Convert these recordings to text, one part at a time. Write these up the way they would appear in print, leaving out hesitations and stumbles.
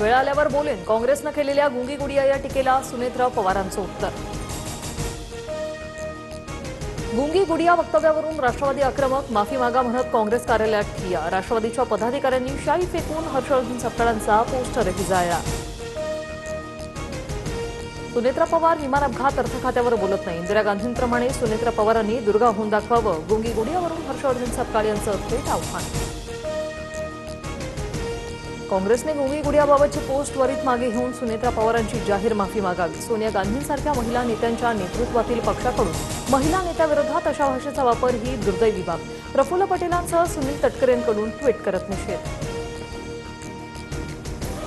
वेळ आल्यावर बोलेन, काँग्रेसनं केलेल्या गुंगी गुडिया या टीकेला सुनेत्रा पवारांचं उत्तर. गुंगी गुडिया वक्तव्यावरून राष्ट्रवादी आक्रमक, माफी मागा म्हणत काँग्रेस कार्यालयात ठिय्या. राष्ट्रवादीच्या पदाधिकाऱ्यांनी शाई फेकून हर्षवर्धन सपकाळांचा पोस्टरही जाळला. सुनेत्रा पवार विमान अपघात अर्थ खात्यावर बोलत नाही. इंदिरा गांधींप्रमाणे सुनेत्रा पवारांनी दुर्गा होऊन दाखवावं. गुंगी गुडियावरून हर्षवर्धन सपकाळ यांचं थेट आव्हान. काँग्रेसने गुंगी गुडियाबाबतची पोस्ट त्वरित मागे घेऊन सुनेत्रा पवारांची जाहीर माफी मागावी. सोनिया गांधींसारख्या महिला नेत्यांच्या नेतृत्वातील पक्षाकडून महिला नेत्याविरोधात अशा भाषेचा वापर ही दुर्दैवी बाब. प्रफुल्ल पटेलांसह सुनील तटकरेंकडून ट्विट करत निषेध.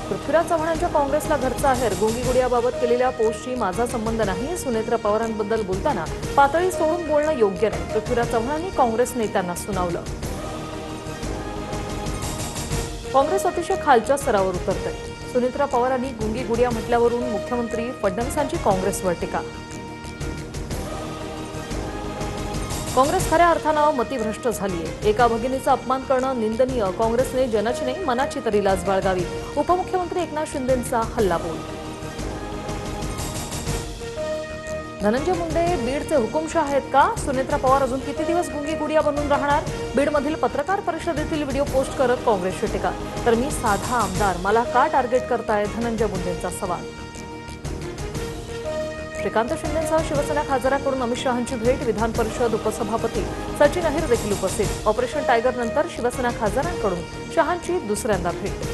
पृथ्वीराज चव्हाणांच्या काँग्रेसला घरचा आहेर. गुंगी गुडियाबाबत केलेल्या पोस्टशी माझा संबंध नाही. सुनेत्रा पवारांबद्दल बोलताना पातळी सोडून बोलणं योग्य नाही. पृथ्वीराज चव्हाणांनी काँग्रेस नेत्यांना सुनावलं. काँग्रेस अतिशय खालच्या स्तरावर उतरते. सुनेत्रा पवारांनी गुंगी गुडिया म्हटल्यावरून मुख्यमंत्री फडणवीसांची काँग्रेसवर टीका. काँग्रेस खऱ्या अर्थानं मतिभ्रष्ट झालीय. एका भगिनीचा अपमान करणं निंदनीय. काँग्रेसने जनाची नाही मनाची तरी लाज बाळगावी. उपमुख्यमंत्री एकनाथ शिंदेंचा हल्लाबोल. धनंजय मुंडे बीडचे हुकुमशाह आहेत का? सुनेत्रा पवार अजून किती दिवस गुंगी गुडिया बनून राहणार? बीडमधील पत्रकार परिषदेतील व्हिडिओ पोस्ट करत काँग्रेसची टीका. तर मी साधा आमदार, मला का टार्गेट करताय? धनंजय मुंडेंचा सवाल. श्रीकांत शिंदेंसह शिवसेना खासदारांकडून अमित शहांची भेट. विधान परिषद उपसभापती सचिन अहिर देखील उपस्थित. ऑपरेशन टायगर नंतर शिवसेना खासदारांकडून शहांची दुसऱ्यांदा भेट.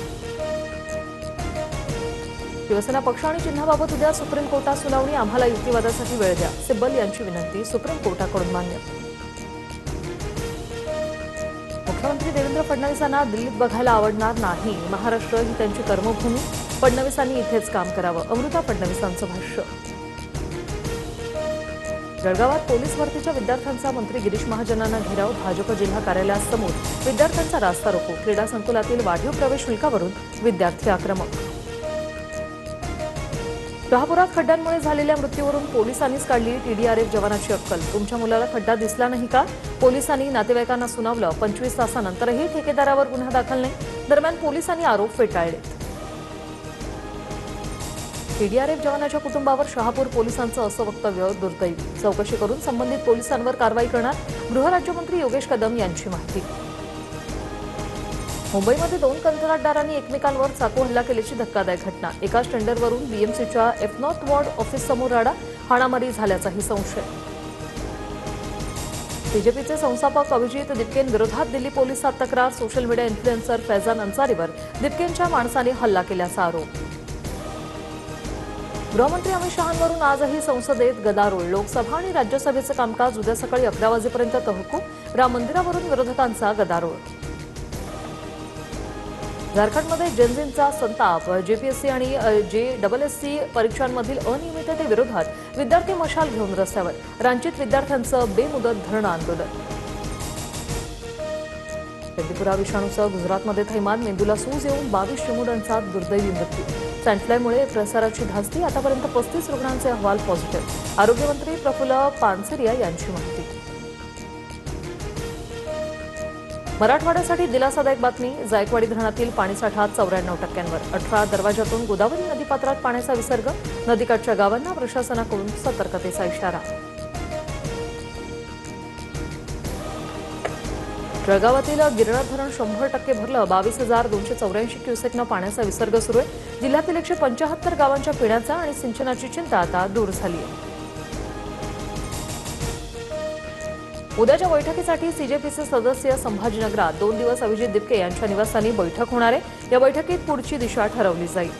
शिवसेना पक्ष आणि चिन्हाबाबत उद्या सुप्रीम कोर्टात सुनावणी. आम्हाला युक्तिवादासाठी वेळ द्या, सिब्बल यांची विनंती सुप्रीम कोर्टाकडून मान्य. मुख्यमंत्री देवेंद्र फडणवीसांना दिल्लीत बघायला आवडणार नाही. महाराष्ट्र ही त्यांची कर्मभूमी. फडणवीसांनी इथेच काम करावं. अमृता फडणवीसांचं भाष्य. जळगावात पोलीस भरतीच्या विद्यार्थ्यांचा मंत्री गिरीश महाजनांना घेराव. भाजप जिल्हा कार्यालयासमोर विद्यार्थ्यांचा रास्ता रोको. क्रीडा संकुलातील वाढीव प्रवेश शुल्कावरून विद्यार्थी आक्रमक. शहापुरात खड्ड्यांमुळे झालेल्या मृत्यूवरून पोलिसांनीच काढली टीडीआरएफ जवानाची अक्कल. तुमच्या मुलाला खड्डा दिसला नाही का? पोलिसांनी नातेवाईकांना सुनावलं. 25 तासानंतरही ठेकेदारावर गुन्हा दाखल नाही. दरम्यान पोलिसांनी आरोप फेटाळले. टीडीआरएफ जवानाच्या कुटुंबावर शहापूर पोलिसांचं असं वक्तव्य दुर्दैवी. चौकशी करून संबंधित पोलिसांवर कारवाई करणार. गृहराज्यमंत्री योगेश कदम यांची माहिती. मुंबईमध्ये 2 कंत्राटदारांनी एकमेकांवर चाकू हल्ला केल्याची धक्कादायक घटना. एका टेंडरवरून बीएमसीच्या एफनॉर्थ वॉर्ड ऑफिससमोर राडा. हाणामारी झाल्याचाही संशय. बीजेपीचे संस्थापक अभिजित दिपकेंविरोधात दिल्ली पोलिसात तक्रार. सोशल मीडिया इन्फ्लुएन्सर फैजान अन्सारीवर दिपकेंच्या माणसाने हल्ला केल्याचा आरोप. गृहमंत्री अमित शहांवरून आजही संसदेत गदारोळ. लोकसभा आणि राज्यसभेचं कामकाज उद्या सकाळी 11 वाजेपर्यंत तहकूब. राम मंदिरावरून विरोधकांचा गदारोळ. झारखंडमध्ये जेनझींचा संताप. जेपीएससी आणि जेडबलएससी परीक्षांमधील अनियमिततेविरोधात विद्यार्थी मशाल घेऊन रस्त्यावर. रांचीत विद्यार्थ्यांचं बेमुदत धरणं आंदोलन. त्रिपुरा विषाणूसह गुजरातमध्ये थैमान. मेंदूला सूज येऊन 22 चिमुरड्यांचा दुर्दैवी मृत्यू. सँडफ्लायमुळे प्रसाराची धास्ती. आतापर्यंत 35 रुग्णांचे अहवाल पॉझिटिव्ह. आरोग्यमंत्री प्रफुल्ल पानसरिया यांची माहिती. मराठवाड्यासाठी दिलासादायक बातमी. जायकवाडी धरणातील पाणीसाठा 94%वर. 18 दरवाजातून गोदावरी नदीपात्रात पाण्याचा विसर्ग. नदीकाठच्या गावांना प्रशासनाकडून सतर्कतेचा इशारा. जळगावातील गिरणा धरण 100% भरलं. 22,284 क्युसेकनं पाण्याचा विसर्ग सुरू आहे. जिल्ह्यातील 175 गावांच्या पिण्याचा आणि सिंचनाची चिंता आता दूर झाली आहे. उद्याच्या बैठकीसाठी सीजेपीचे सदस्य संभाजीनगरात 2 दिवस अभिजित दिपके यांच्या निवासस्थानी बैठक होणार आहे. या बैठकीत पुढची दिशा ठरवली जाईल.